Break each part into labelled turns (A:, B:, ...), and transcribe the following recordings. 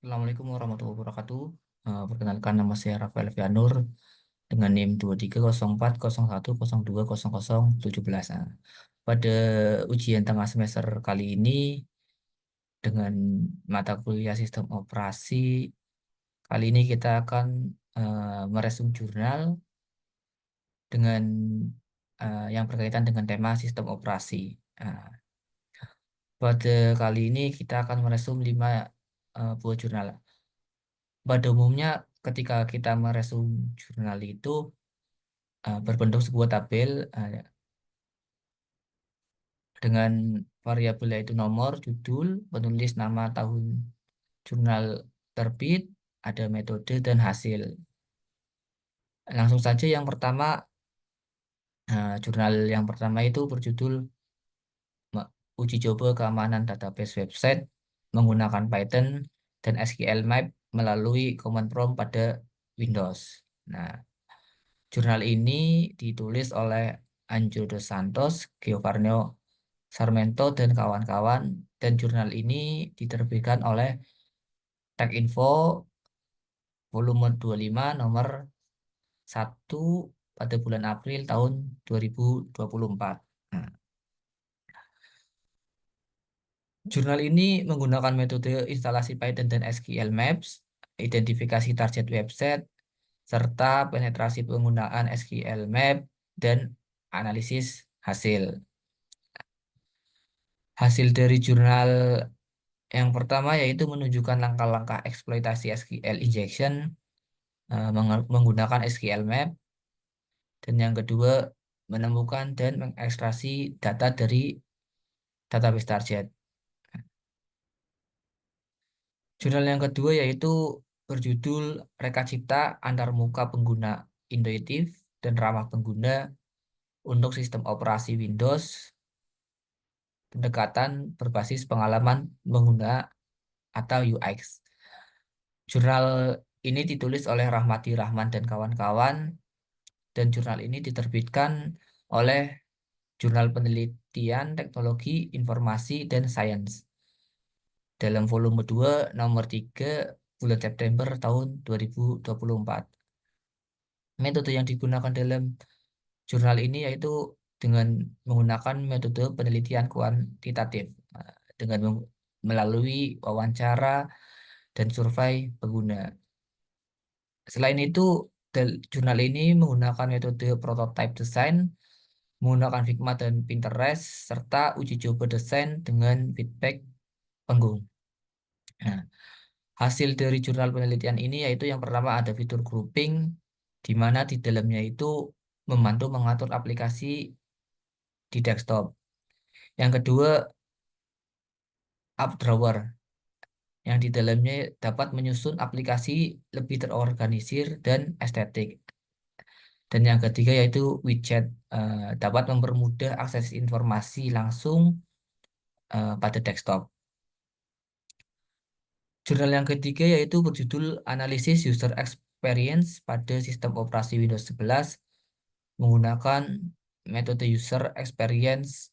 A: Assalamualaikum warahmatullahi wabarakatuh. Perkenalkan nama saya Rafael Vianur dengan NIM 230401012017. Pada ujian tengah semester kali ini dengan mata kuliah sistem operasi, kali ini kita akan meresum jurnal dengan yang berkaitan dengan tema sistem operasi. Nah, pada kali ini kita akan meresum 5 buah jurnal. Pada umumnya ketika kita meresum jurnal itu berbentuk sebuah tabel dengan variabel yaitu nomor, judul, penulis, nama, tahun jurnal terbit, ada metode dan hasil. Langsung saja yang pertama, jurnal yang pertama itu berjudul Uji Coba Keamanan Database Website menggunakan Python dan SQL Map melalui command prompt pada Windows. Nah, jurnal ini ditulis oleh Anjo dos Santos, Giovanni Sarmento, dan kawan-kawan, dan jurnal ini diterbitkan oleh TechInfo volume 25 nomor 1 pada bulan April tahun 2024. Nah, jurnal ini menggunakan metode instalasi Python dan SQL Maps, identifikasi target website, serta penetrasi penggunaan SQL Map dan analisis hasil. Hasil dari jurnal yang pertama yaitu menunjukkan langkah-langkah eksploitasi SQL injection menggunakan SQL Map, dan yang kedua menemukan dan mengekstraksi data dari database target. Jurnal yang kedua yaitu berjudul Reka Cipta Antarmuka Pengguna Intuitif dan Ramah Pengguna untuk Sistem Operasi Windows, pendekatan berbasis pengalaman pengguna atau UX. Jurnal ini ditulis oleh Rahmati Rahman dan kawan-kawan, dan jurnal ini diterbitkan oleh Jurnal Penelitian Teknologi Informasi dan Sains dalam volume 2 nomor 3 bulan September tahun 2024. Metode yang digunakan dalam jurnal ini yaitu dengan menggunakan metode penelitian kuantitatif dengan melalui wawancara dan survei pengguna. Selain itu, jurnal ini menggunakan metode prototype design, menggunakan Figma dan Pinterest, serta uji coba desain dengan feedback penggung. Nah, hasil dari jurnal penelitian ini yaitu yang pertama ada fitur grouping, di mana di dalamnya itu membantu mengatur aplikasi di desktop. Yang kedua, App Drawer, yang di dalamnya dapat menyusun aplikasi lebih terorganisir dan estetik. Dan yang ketiga yaitu widget, dapat mempermudah akses informasi langsung pada desktop. Jurnal yang ketiga yaitu berjudul Analisis User Experience pada Sistem Operasi Windows 11 menggunakan metode User Experience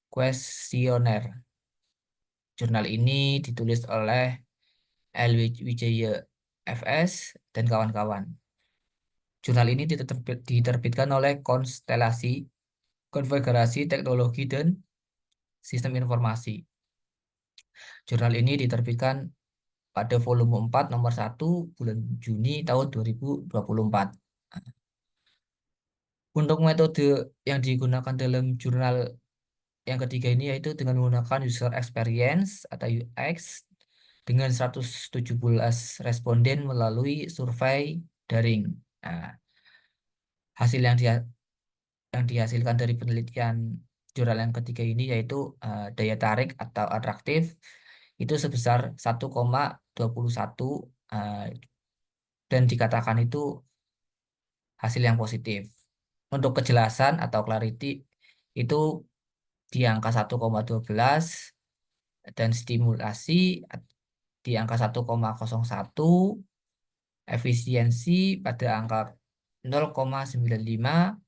A: Questionnaire. Jurnal ini ditulis oleh L. Wijaya FS dan kawan-kawan. Jurnal ini diterbitkan oleh Konstelasi Konfigurasi Teknologi dan Sistem Informasi. Jurnal ini diterbitkan pada volume 4 nomor 1 bulan Juni tahun 2024. Untuk metode yang digunakan dalam jurnal yang ketiga ini yaitu dengan menggunakan user experience atau UX dengan 117 responden melalui survei daring. Nah, hasil yang dihasilkan dari penelitian jurnal yang ketiga ini yaitu daya tarik atau atraktif itu sebesar 1,21, eh, dan dikatakan itu hasil yang positif. Untuk kejelasan atau clarity itu di angka 1,12, dan stimulasi di angka 1,01, efisiensi pada angka 0,95,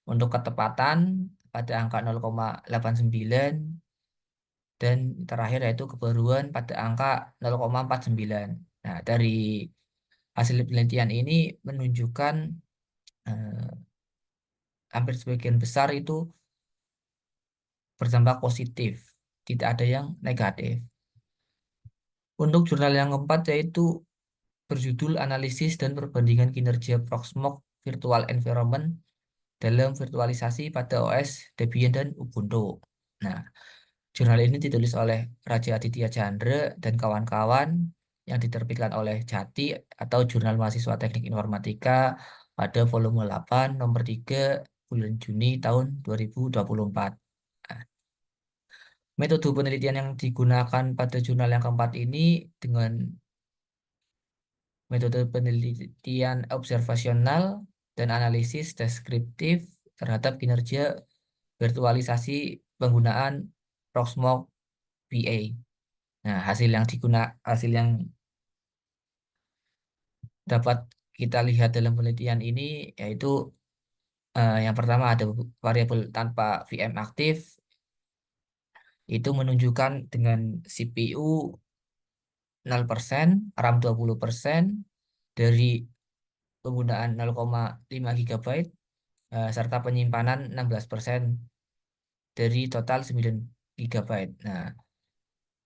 A: untuk ketepatan pada angka 0,89, dan terakhir yaitu kebaruan pada angka 0,49. Nah, dari hasil penelitian ini menunjukkan eh, hampir sebagian besar itu berdampak positif, tidak ada yang negatif. Untuk jurnal yang keempat yaitu berjudul Analisis dan Perbandingan Kinerja Proxmox Virtual Environment dalam Virtualisasi pada OS Debian dan Ubuntu. Nah, jurnal ini ditulis oleh Raja Aditya Chandra dan kawan-kawan yang diterbitkan oleh Jati atau Jurnal Mahasiswa Teknik Informatika pada volume 8 nomor 3 bulan Juni tahun 2024. Nah, metode penelitian yang digunakan pada jurnal yang keempat ini dengan metode penelitian observasional dan analisis deskriptif terhadap kinerja virtualisasi penggunaan Proxmox VA. Nah, hasil yang dapat kita lihat dalam penelitian ini yaitu yang pertama ada variabel tanpa VM aktif itu menunjukkan dengan CPU 0%, RAM 20% dari penggunaan 0,5 GB serta penyimpanan 16% dari total 9 GB. Nah,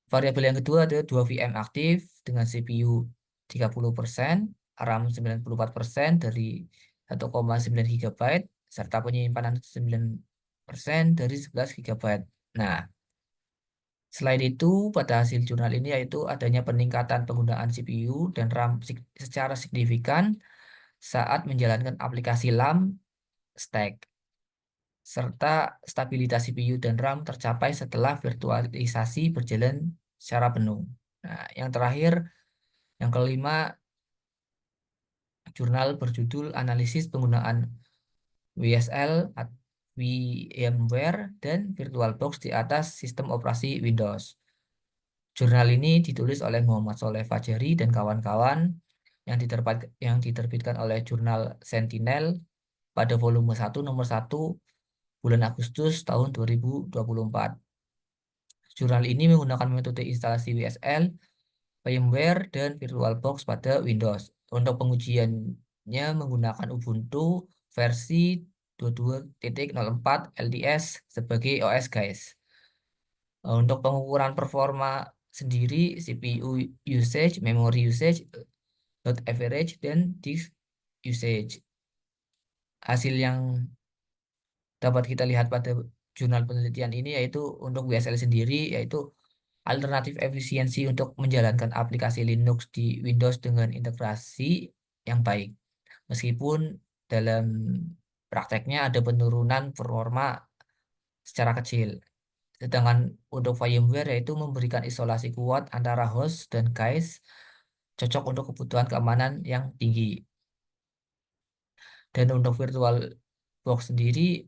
A: variabel yang kedua ada 2 VM aktif dengan CPU 30%, RAM 94% dari 1,9 GB, serta penyimpanan 9% dari 11 GB. Nah, selain itu, pada hasil jurnal ini yaitu adanya peningkatan penggunaan CPU dan RAM secara signifikan saat menjalankan aplikasi LAM stack, serta stabilitas CPU dan RAM tercapai setelah virtualisasi berjalan secara penuh. Nah, yang terakhir, yang kelima, jurnal berjudul Analisis Penggunaan WSL, VMware, dan VirtualBox di atas sistem operasi Windows. Jurnal ini ditulis oleh Muhammad Soleh Fajri dan kawan-kawan yang diterbitkan oleh jurnal Sentinel pada volume 1 nomor 1 bulan Agustus tahun 2024. Jurnal ini menggunakan metode instalasi WSL, VMware, dan VirtualBox pada Windows. Untuk pengujiannya menggunakan Ubuntu versi 22.04 LTS sebagai OS guys. Untuk pengukuran performa sendiri, CPU usage, memory usage, load average, dan disk usage. Hasil yang dapat kita lihat pada jurnal penelitian ini yaitu untuk WSL sendiri yaitu alternatif efisiensi untuk menjalankan aplikasi Linux di Windows dengan integrasi yang baik. Meskipun dalam prakteknya ada penurunan performa secara kecil. Sedangkan untuk VMware yaitu memberikan isolasi kuat antara host dan cache, cocok untuk kebutuhan keamanan yang tinggi. Dan untuk virtual box sendiri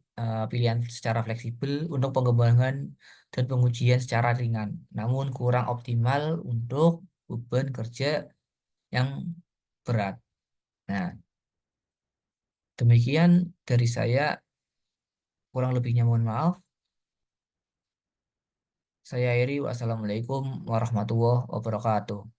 A: pilihan secara fleksibel untuk pengembangan dan pengujian secara ringan, namun kurang optimal untuk beban kerja yang berat. Nah, demikian dari saya, kurang lebihnya mohon maaf. Saya akhiri, wassalamualaikum warahmatullahi wabarakatuh.